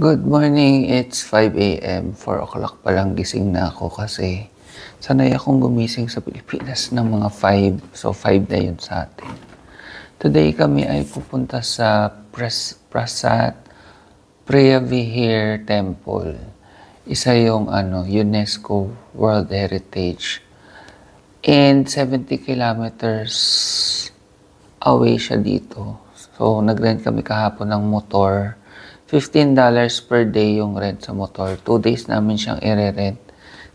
Good morning, it's 5 a.m. 4 o'clock pa lang gising na ako kasi sanay akong gumising sa Pilipinas ng mga 5. So 5 na yun sa atin. Today kami ay pupunta sa Prasat Priyavihir Temple. Isa yung UNESCO World Heritage. And 70 kilometers away siya dito. So nag-rent kami kahapon ng motor. $15 per day yung rent sa motor. 2 days namin siyang i-rent.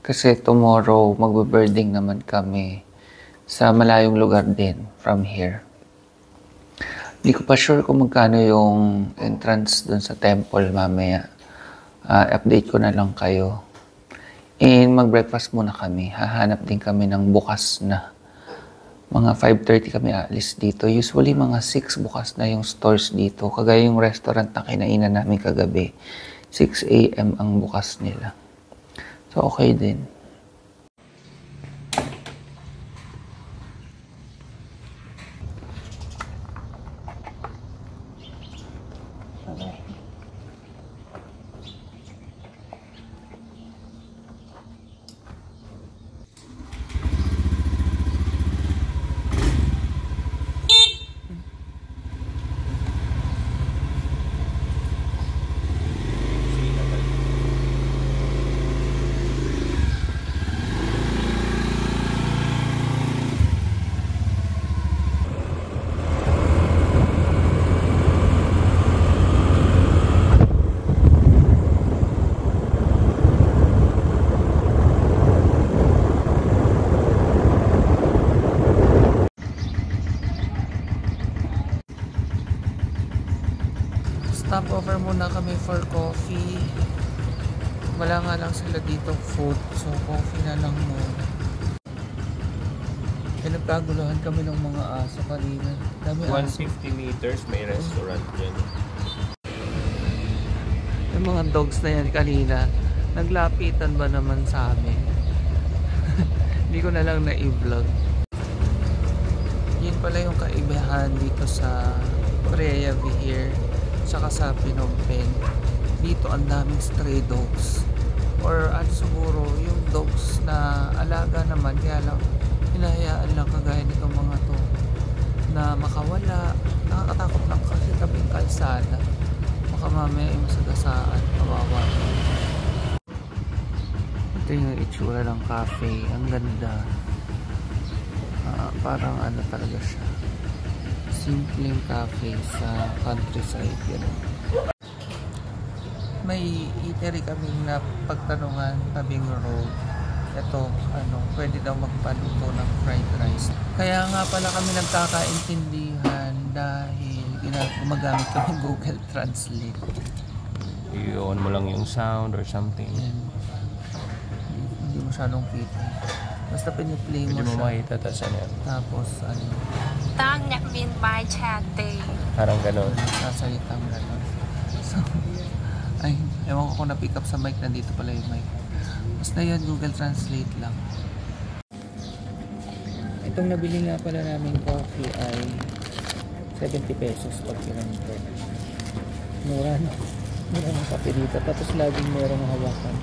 Kasi tomorrow, magbe-birding naman kami sa malayong lugar din from here. Hindi ko pa sure kung magkano yung entrance dun sa temple mamaya. Update ko na lang kayo. And mag-breakfast muna kami. Hahanap din kami ng bukas na. Mga 5:30 kami alis dito. Usually mga 6 bukas na yung stores dito. Kagaya yung restaurant na kinainan namin kagabi. 6 a.m. ang bukas nila. So okay din. Stopover muna kami for coffee. Wala nga lang sila dito food. So coffee na lang muna. Pinagkaguluhan kami ng mga aso kanina. 150 meters may restaurant dyan. Yung mga dogs na yan kanina, naglapitan ba naman sa amin? Hindi ko na lang na-i-vlog. Yun pala yung kaibahan dito sa Priyavihir tsaka sa Phnom Penh. Dito ang daming stray dogs. Or siguro yung dogs na alaga naman, kaya lang hinahayaan lang kagaya nitong mga to na makawala. Nakakatakot lang kasi tabing kalsada. Baka mamaya ay masagasaan, kawawa. Ito yung itsura ng cafe. Ang ganda. Parang talaga siya. Simpleng cafe sa countryside. Yan. May eatery kaming na pagtanungan tabing road. Ito, pwede daw magpaluto ng fried rice. Kaya nga pala kami nagkakaintindihan dahil gumagamit kami Google Translate. I-on mo lang yung sound or something. Yan. Hindi masyadong kita. Basta piniplay mo siya. Pwede mo makita tapos Tang nhạc viên bài trà tê. Parang ganon. Sasalitang ganon. So, ewan ko kung na-pick up sa mic. Nandito pala yung mic. Basta yan, Google Translate lang. Itong nabili nga pala namin coffee ay 70 pesos pag pinanito. Mura na. Mura ng kape dito. Tapos laging merong hawakan.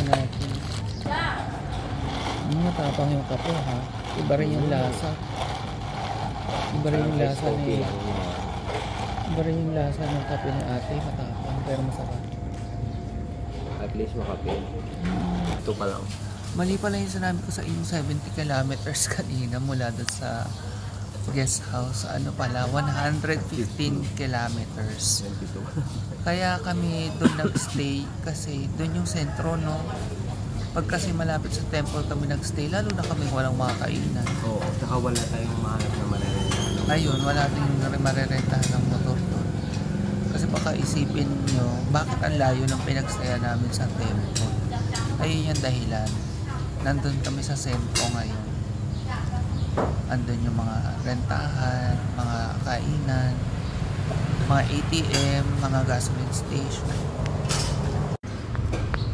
Natin. Matapang yung kape ha. Iba rin yung lasa. Iba rin yung lasa ni Iba rin yung lasa ng kape ni ate. Matapang pero masarap. At least makape. Ito pa lang. Mali pala yung sinabi ko sa inyong 70 kilometers kanina mula doon sa guest house. Pala 115 kilometers. Kaya kami doon nag-stay kasi doon yung sentro, no? Pag kasi malapit sa temple kami nag-stay, lalo na kami walang makakainan. Oo, saka wala tayong mahanap na marerentahan. Ayun, wala tayong marerentahan ng motor doon. Kasi baka isipin nyo, bakit ang layo ng pinagstaya namin sa temple? Ayun yung dahilan. Nandun kami sa sentro ngayon. Andun yung mga rentahan, mga kainan, mga ATM, mga gasoline station.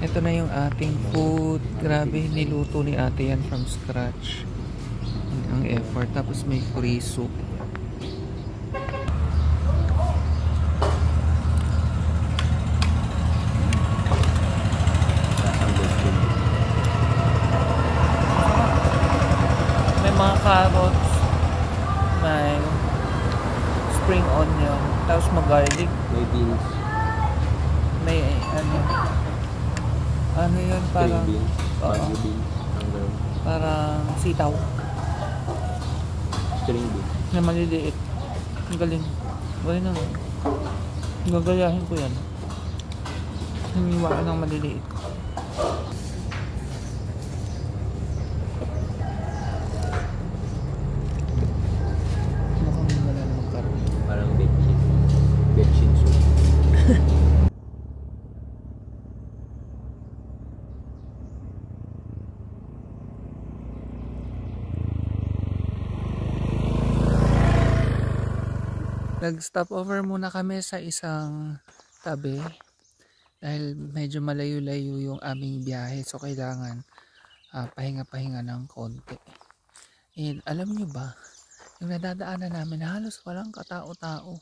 Ito na yung ating food. Grabe, niluto ni ate yan from scratch. Ang effort. Tapos may free soup. carrots, may spring onion, tapos mag-garlic, May beans. may ano yun, String parang, beans. oo, Bagu beans. Ang gano'n. parang sitaw String beans. na maliliit. Ang galing. Galing naman. Gagayahin ko yan. Hiniwaan ng maliliit. Mukhang wala namang karoon. Parang betchin. Betchin soup. Nag-stop over muna kami sa isang tabi dahil medyo malayo-layo yung aming biyahe, so kailangan pahinga-pahinga ng konti. And alam nyo ba, yung nadadaanan namin halos walang katao-tao,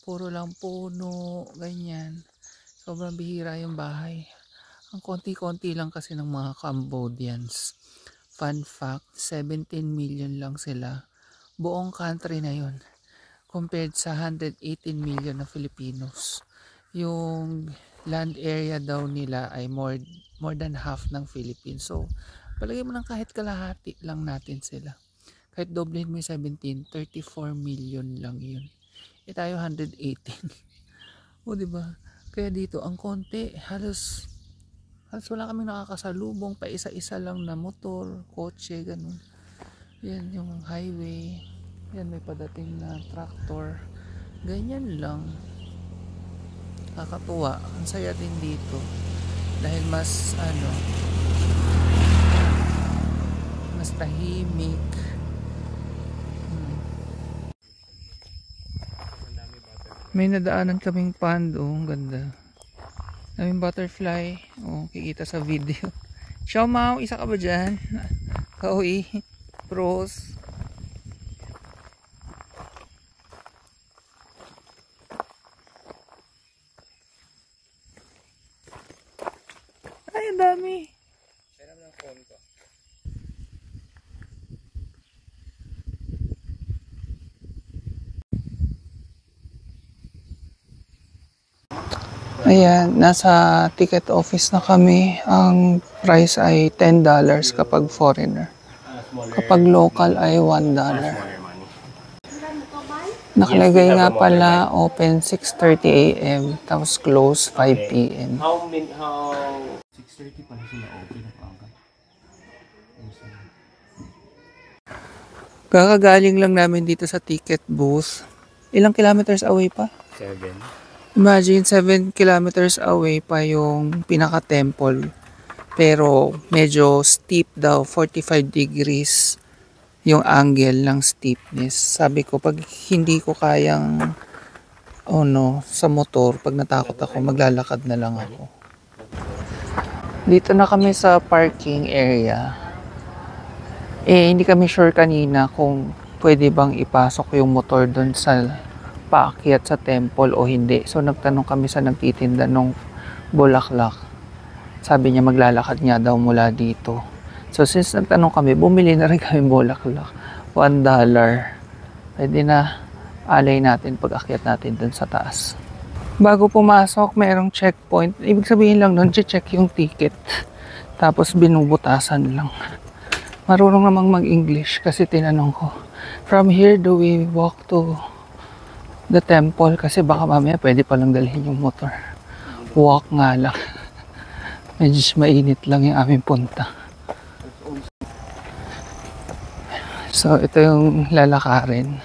puro lang puno, ganyan. Sobrang bihira yung bahay. Ang konti-konti lang kasi ng mga Cambodians. Fun fact, 17 million lang sila. Buong country na yun. Compared sa 118 million na Filipinos. Yung land area daw nila ay more than half ng Philippines. So, palagay mo lang kahit kalahati lang natin sila. Kahit doblehin mo yung 17, 34 million lang yun. E tayo 118. O diba? Kaya dito, ang konti, halos wala kaming nakakasalubong, pa isa-isa lang na motor, kotse, ganun. Yan yung highway. Yan, may padating na tractor. Ganyan lang. Kakatuwa. Ang saya din dito. Dahil mas mas tahimik. May nadaanan kaming pando. Ang ganda. Daming butterfly. Kikita sa video. Xiao Mao, isa ka ba dyan? Kaui. Pros. Ay, ang dami. Kailan ng phone ko. Ayan, nasa ticket office na kami. Ang price ay $10 kapag foreigner. Kapag local ay $1. Nakalagay nga pala open 6:30 AM tapos close 5 PM. How 6:30 pala sila open na pangkat. Kakagaling lang namin dito sa ticket booth. Ilang kilometers away pa? 7. Imagine 7 kilometers away pa yung pinaka-temple. Pero medyo steep daw, 45 degrees yung angle ng steepness. Sabi ko, pag hindi ko kayang sa motor, pag natakot ako, maglalakad na lang ako. Dito na kami sa parking area. Hindi kami sure kanina kung pwede bang ipasok yung motor doon sa paakyat sa temple o hindi. So nagtanong kami sa nagtitinda ng bulaklak. Sabi niya maglalakad niya daw mula dito. So since nagtanong kami, bumili na rin kami bulaklak. $1. Pwede na alay natin pag akyat natin dun sa taas. Bago pumasok, mayroong checkpoint. Ibig sabihin lang nun, check yung ticket. Tapos binubutasan lang. Marunong namang mag-English kasi tinanong ko, from here do we walk to the temple? Kasi baka mamaya pwede palang dalhin yung motor. Walk nga lang. Medyo mainit lang yung aming punta. So, ito yung lalakarin.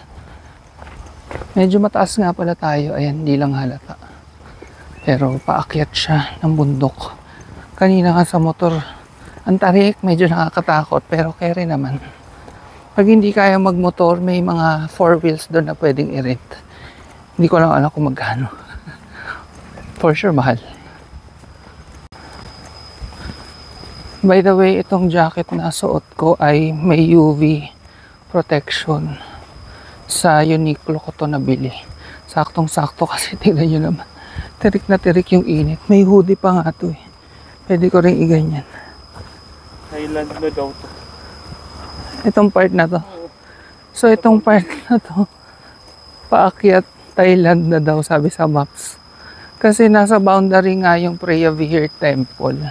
Medyo mataas nga pala tayo. Ayan, hindi lang halata. Pero paakyat siya ng bundok. Kanina nga sa motor, ang tarik, medyo nakakatakot. Pero carry naman. Pag hindi kaya magmotor, may mga 4 wheels doon na pwedeng i-rent. Hindi ko lang alam kung magkano. For sure, mahal. By the way, itong jacket na suot ko ay may UV protection. Sa Uniqlo ko to nabili. Saktong-sakto kasi tingnan nyo naman. Tirik na tirik yung init. May hoodie pa nga to eh. Pwede ko rin iganyan. Thailand na daw to. Itong part na to. So itong part na to, paakyat Thailand na daw sabi sa maps. Kasi nasa boundary nga yung Preah Vihear Temple.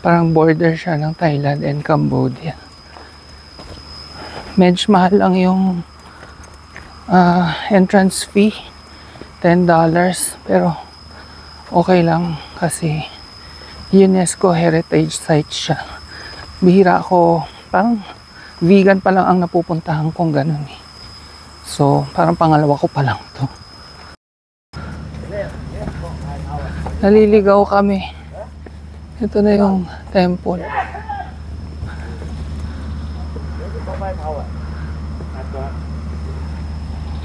Parang border siya ng Thailand and Cambodia. Medyo mahal lang yung entrance fee. $10. Pero okay lang kasi UNESCO Heritage Site siya. Bihira ako, parang vegan pa lang ang napupuntahan kong ganun eh. So, parang pangalawa ko pa lang to. Naliligaw kami. Ito na yung temple.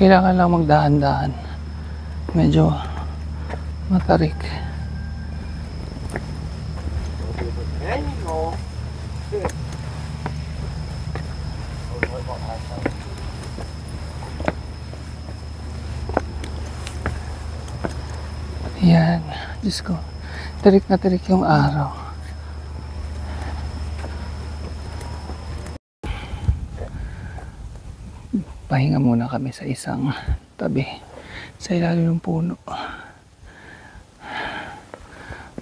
Kailangan lang magdahan-dahan. Medyo matarik. Yan. Diyos ko. Tarik na tarik yung araw. Pahinga muna kami sa isang tabi. Sa ilalim ng puno.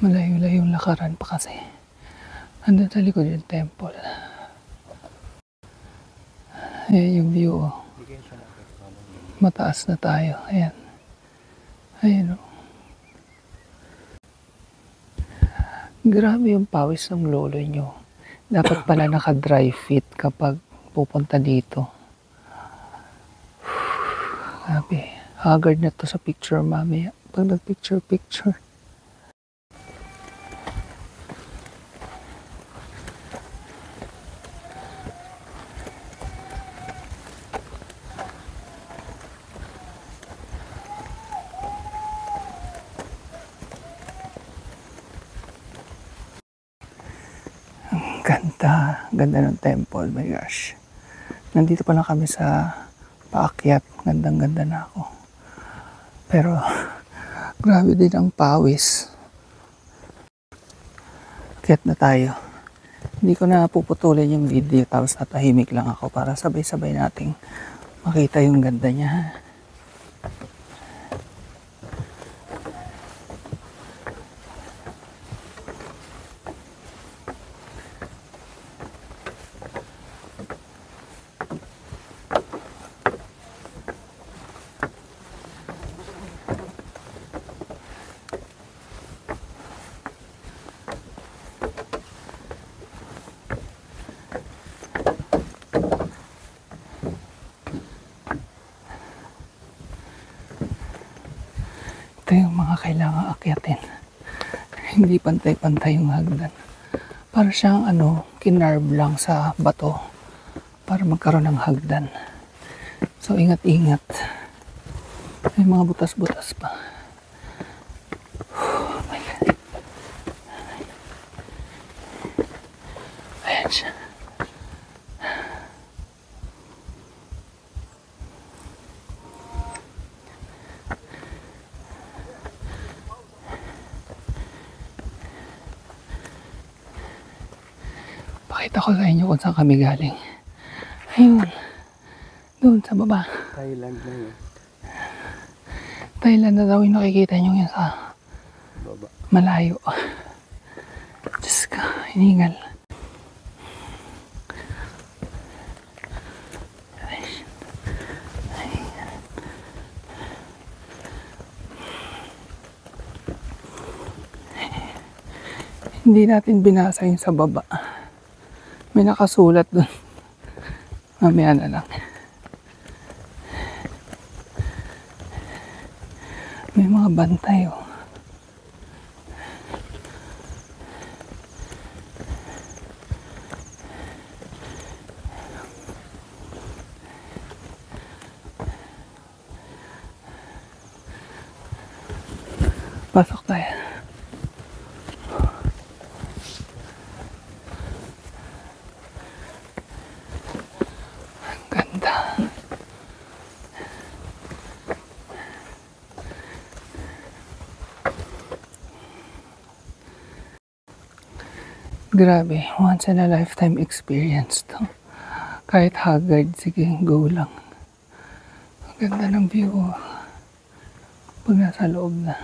Malayo-layo yung lakaran pa kasi. Andun sa likod yung temple. Ayan yung view. Oh. Mataas na tayo. Ayan. Ayan o. Grabe yung pawis ng lolo nyo. Dapat pala naka-dry fit kapag pupunta dito. Grabe. Haggard na to sa picture mamaya. Pag nag-picture-picture. Ganda ng temple, my gosh. Nandito pa lang kami sa paakyat. Gandang-ganda na ako. Pero, grabe din ang pawis. Akyat na tayo. Hindi ko na puputulin yung video tapos natahimik lang ako para sabay-sabay nating makita yung ganda niya. Ito yung mga kailangang akyatin. Hindi pantay-pantay yung hagdan. Para siyang kinarve lang sa bato para magkaroon ng hagdan. So ingat-ingat. May mga butas-butas pa. Oh my God. Ayan siya. Pakita ko sa inyo kung saan kami galing. Ayun. Doon sa baba. Thailand na yun. Thailand na daw yung nakikita nyo yun sa Baba. malayo. Diyos ka, hiningal. Hindi natin binasa yung sa baba. May nakasulat doon. Mamaya na lang. May mga bantay oh. Pasok tayo. Ganda. Grabe, once in a lifetime experience to. Kahit haggard, sige, go lang. Ang ganda ng view. Pag nasa loob na.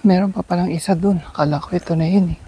Meron pa palang isa dun. Akala ko ito na yun eh.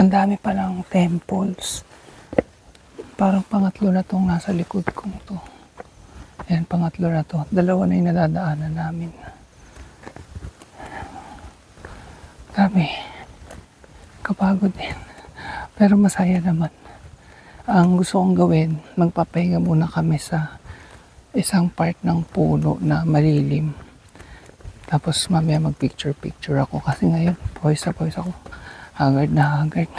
Ang dami palang temples. Parang pangatlo na tong nasa likod kong to. Ayan, pangatlo na to. Dalawa na yung nadadaanan namin. Grabe. Kapagod din. Pero masaya naman. Ang gusto kong gawin, magpapahinga muna kami sa isang part ng puno na malilim. Tapos mamaya mag-picture-picture ako kasi ngayon, pawis ako. Haggard na haggard.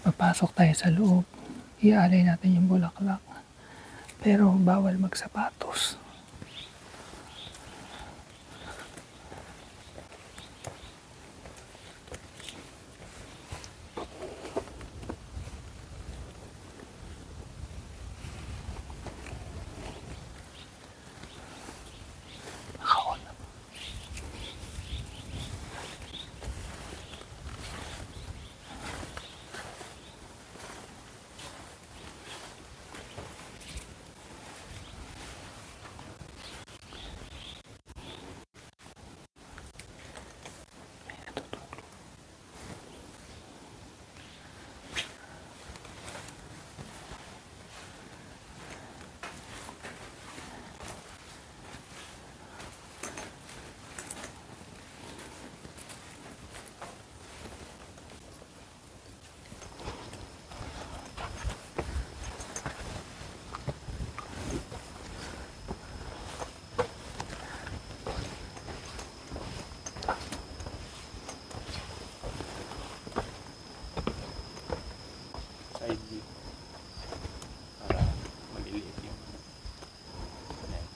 Papasok tayo sa loob. Iaalay natin yung bulaklak. Pero bawal magsapatos. Side view. Para maliliit yung net.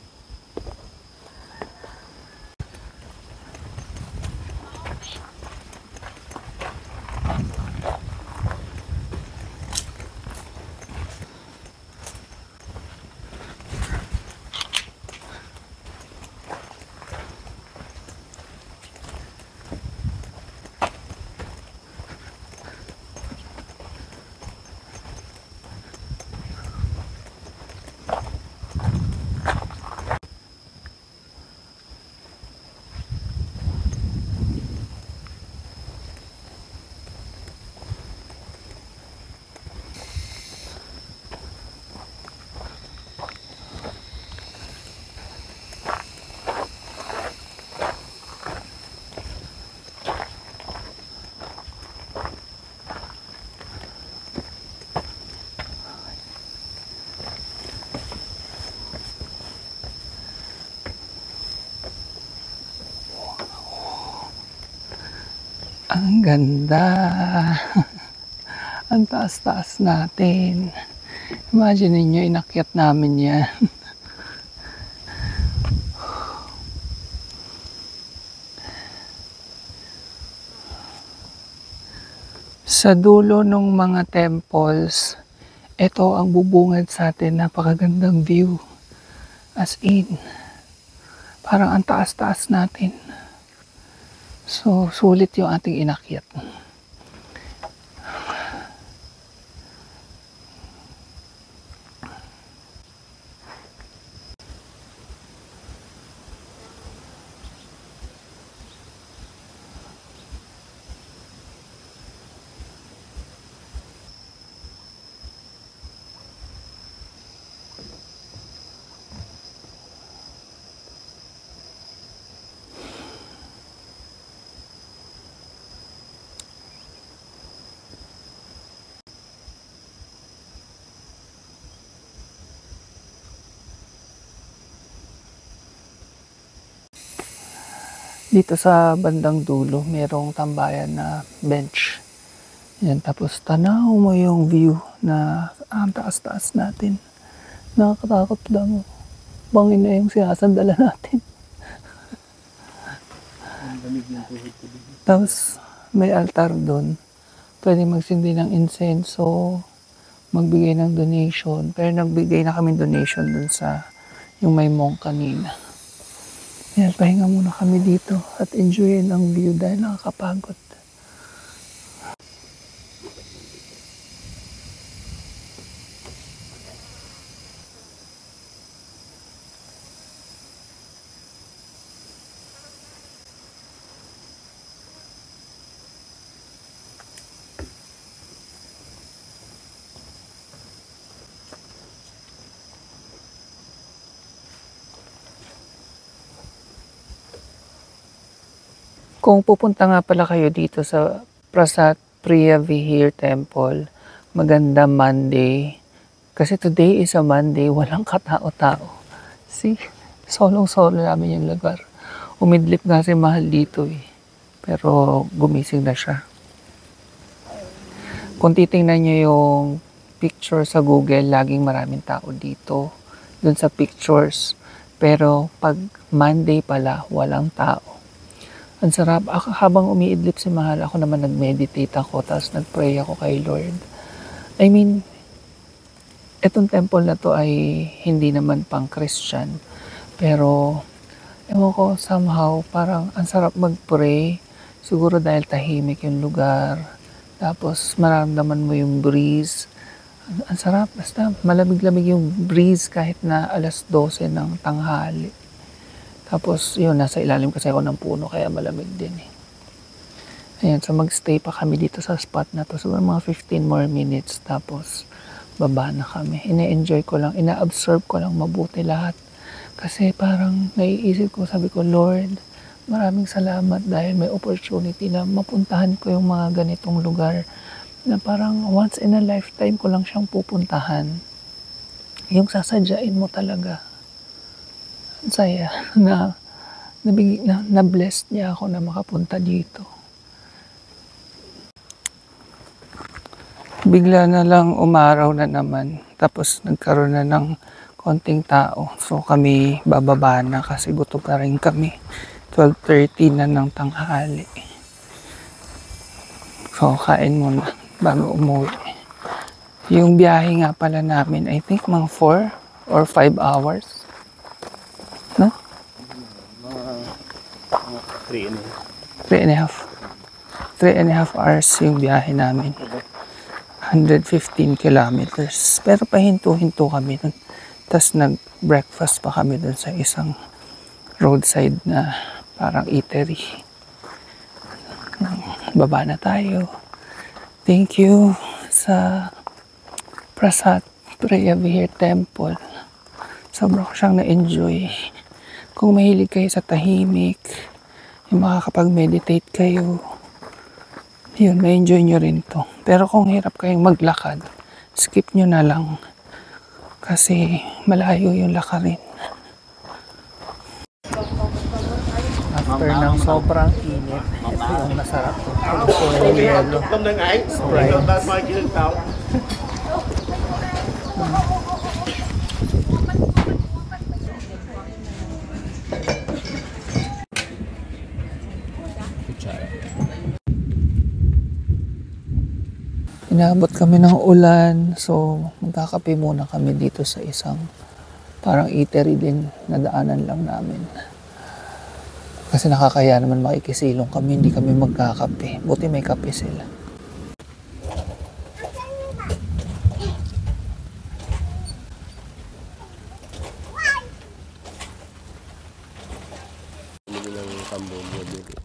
Ang ganda. Ang taas-taas natin. Imagine niyo, inakyat namin yan. Sa dulo ng mga temples, ito ang bubungad sa atin. Napakagandang view. As in, parang ang taas-taas natin. So, sulit yung ating inakyat. Dito sa bandang dulo, merong tambayan na bench. Yan, tapos tanaw mo yung view na ang taas-taas natin. Nakakatakot lang. Bangin na yung sinasandala natin. Tapos may altar doon. Pwede magsindi ng insenso, magbigay ng donation. Pero nagbigay na kami donation doon sa yung may monk kanina. Yan, pahinga muna kami dito at enjoyin ang view dahil nakakapagod. Kung pupunta nga pala kayo dito sa Prasat Priya Vihir Temple, maganda Monday. Kasi today is a Monday, walang katao-tao. See, solong-solo namin yung lugar. Umidlip nga si Mahal dito eh. Pero gumising na siya. Kung titingnan nyo yung picture sa Google, laging maraming tao dito. Dun sa pictures. Pero pag Monday pala, walang tao. Ang sarap. Habang umiidlip si Mahal, ako naman nag-meditate ako, tapos nag-pray ako kay Lord. I mean, etong temple na to ay hindi naman pang Christian. Pero, ewan ko, somehow, parang ang sarap mag-pray. Siguro dahil tahimik yung lugar. Tapos mararamdaman mo yung breeze. Ang sarap, basta malamig-lamig yung breeze kahit na 12:00 ng tanghali. Tapos yun, nasa ilalim kasi ako ng puno kaya malamig din eh. Ayan, so magstay pa kami dito sa spot na to. Siguro mga 15 more minutes tapos baba na kami. Ine-enjoy ko lang, ina-absorb ko lang mabuti lahat. Kasi parang naiisip ko, sabi ko, Lord, maraming salamat dahil may opportunity na mapuntahan ko yung mga ganitong lugar na parang once in a lifetime ko lang siyang pupuntahan. Yung sasadyain mo talaga. Ang saya na blessed niya ako na makapunta dito. Bigla na lang umaraw na naman. Tapos nagkaroon na ng konting tao. So kami bababa na kasi gutom na rin kami. 12:30 na ng tanghali. So, kain muna bago umuwi. Yung biyahe nga pala namin, I think mga 4 or 5 hours. No? 3 and a half. 3.5. 3.5 hours yung biyahe namin. 115 kilometers. Pero pahinto-hinto kami dun. Tapos nag-breakfast pa kami dun sa isang roadside na parang eatery. Baba na tayo. Thank you sa Prasat Prayavihir Temple. Sobrang ko siyang na-enjoy. Kung mahilig kayo sa tahimik, yung makakapag-meditate kayo, yun, ma-enjoy nyo rin to. Pero kung hirap kayong maglakad, skip nyo na lang. Kasi malayo yung lakarin. After ng sobrang init, ito yung masarap to. Ito yellow. Sprite. Inabot kami ng ulan, so magkakape muna kami dito sa isang parang eatery din na daanan lang namin. Kasi nakakaya naman makikisilong kami, hindi kami magkakape. Buti may kape sila. Hindi ng Cambodia dito.